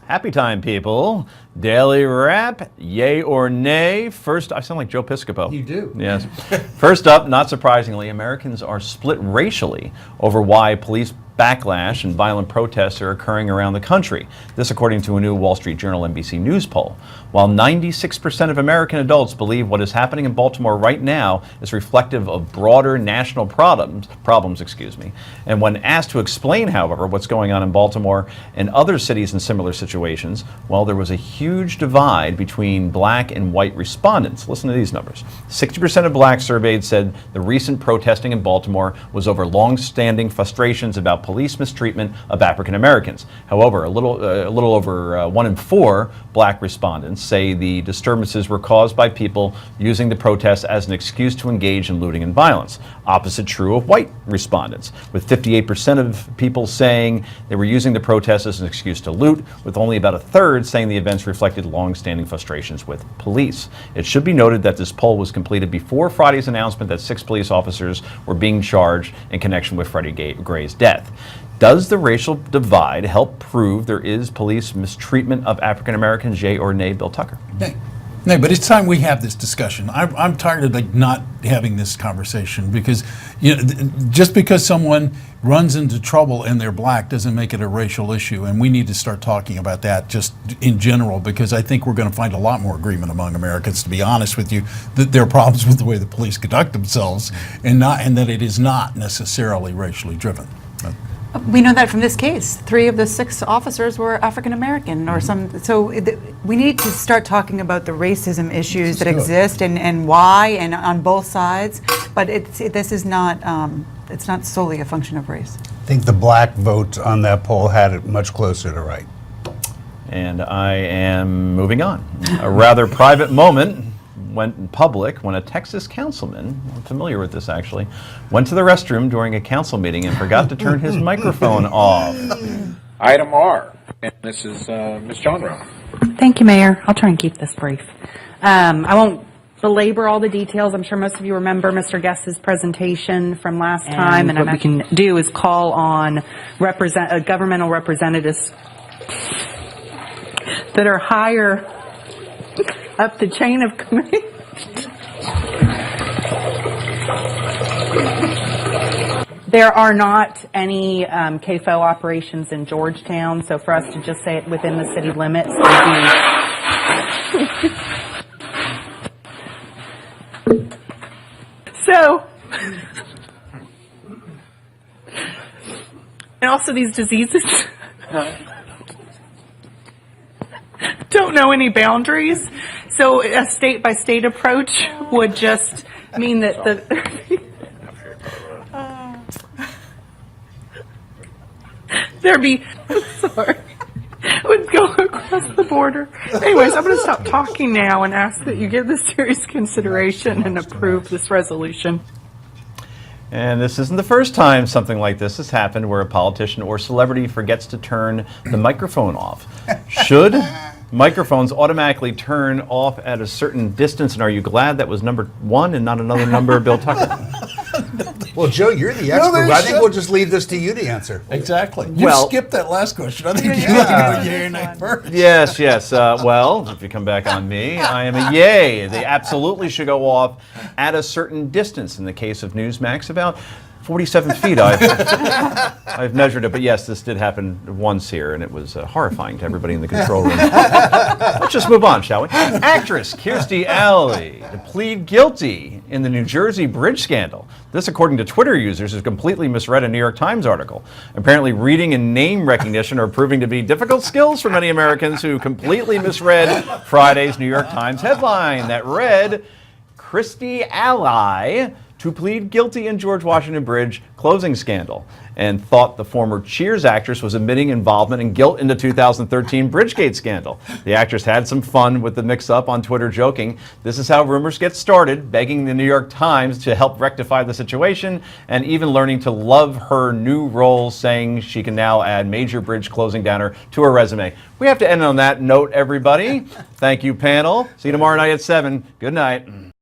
Happy time, people. Daily Wrap, Yea or Nay. First, I sound like Joe Piscopo. You do. Yes. First up, not surprisingly, Americans are split racially over why police backlash and violent protests are occurring around the country. This according to a new Wall Street Journal NBC News poll. While 96% of American adults believe what is happening in Baltimore right now is reflective of broader national problems, and when asked to explain, however, what's going on in Baltimore and other cities in similar situations, well, there was a huge divide between black and white respondents. Listen to these numbers. 60% of blacks surveyed said the recent protesting in Baltimore was over long-standing frustrations about police mistreatment of African Americans. However, a little over 1 in 4 black respondents say the disturbances were caused by people using the protests as an excuse to engage in looting and violence. Opposite true of white respondents, with 58% of people saying they were using the protests as an excuse to loot, with only about a third saying the events reflected long-standing frustrations with police. It should be noted that this poll was completed before Friday's announcement that 6 police officers were being charged in connection with Freddie Gray's death. Does the racial divide help prove there is police mistreatment of African Americans? Yea or nay, Bill Tucker? Nay, but it's time we have this discussion. I'm tired of not having this conversation because just because someone runs into trouble and they're black doesn't make it a racial issue, and we need to start talking about that just in general, because I think we're going to find a lot more agreement among Americans, to be honest with you, that there are problems with the way the police conduct themselves and that it is not necessarily racially driven. We know that from this case. 3 of the 6 officers were African American or some. So we need to start talking about the racism issues that exist and why, and on both sides. But this is not. It's not solely a function of race. I think the black vote on that poll had it much closer to right. And I am moving on. A rather private moment went public when a Texas councilman, I'm familiar with this actually, went to the restroom during a council meeting and forgot to turn his microphone off. Item R, and this is Ms. Johnrow. Thank you, Mayor. I'll try and keep this brief. I won't belabor all the details. I'm sure most of you remember Mr. Guest's presentation from last time, and what we can do is call on governmental representatives that are higher up the chain of command. There are not any CAFO operations in Georgetown, so for us to just say it within the city limits would be... So, and also these diseases don't know any boundaries. So a state-by-state approach would just mean that there'd be, would go across the border. Anyways, I'm going to stop talking now and ask that you give this serious consideration and approve this resolution. And this isn't the first time something like this has happened where a politician or celebrity forgets to turn the microphone off. Should microphones automatically turn off at a certain distance, and are you glad that was number 1 and not another number, Bill Tucker? Well, Joe, you're the expert. I think we'll just leave this to you to answer. Exactly. You skipped that last question. I think you go yay or nay first. Yes. Well, if you come back on me, I am a yay. They absolutely should go off at a certain distance. In the case of Newsmax, about 47 feet I've measured it, but yes, this did happen once here, and it was horrifying to everybody in the control room. Let's just move on, shall we? Actress Kirstie Alley to plead guilty in the New Jersey bridge scandal. This, according to Twitter users, has completely misread a New York Times article. Apparently, reading and name recognition are proving to be difficult skills for many Americans who completely misread Friday's New York Times headline that read, Kirstie Alley to plead guilty in George Washington Bridge closing scandal, and thought the former Cheers actress was admitting involvement and guilt in the 2013 Bridgegate scandal. The actress had some fun with the mix-up on Twitter, joking, "This is how rumors get started," begging the New York Times to help rectify the situation, and even learning to love her new role, saying she can now add major bridge closing downer to her resume. We have to end on that note, everybody. Thank you, panel. See you tomorrow night at 7. Good night.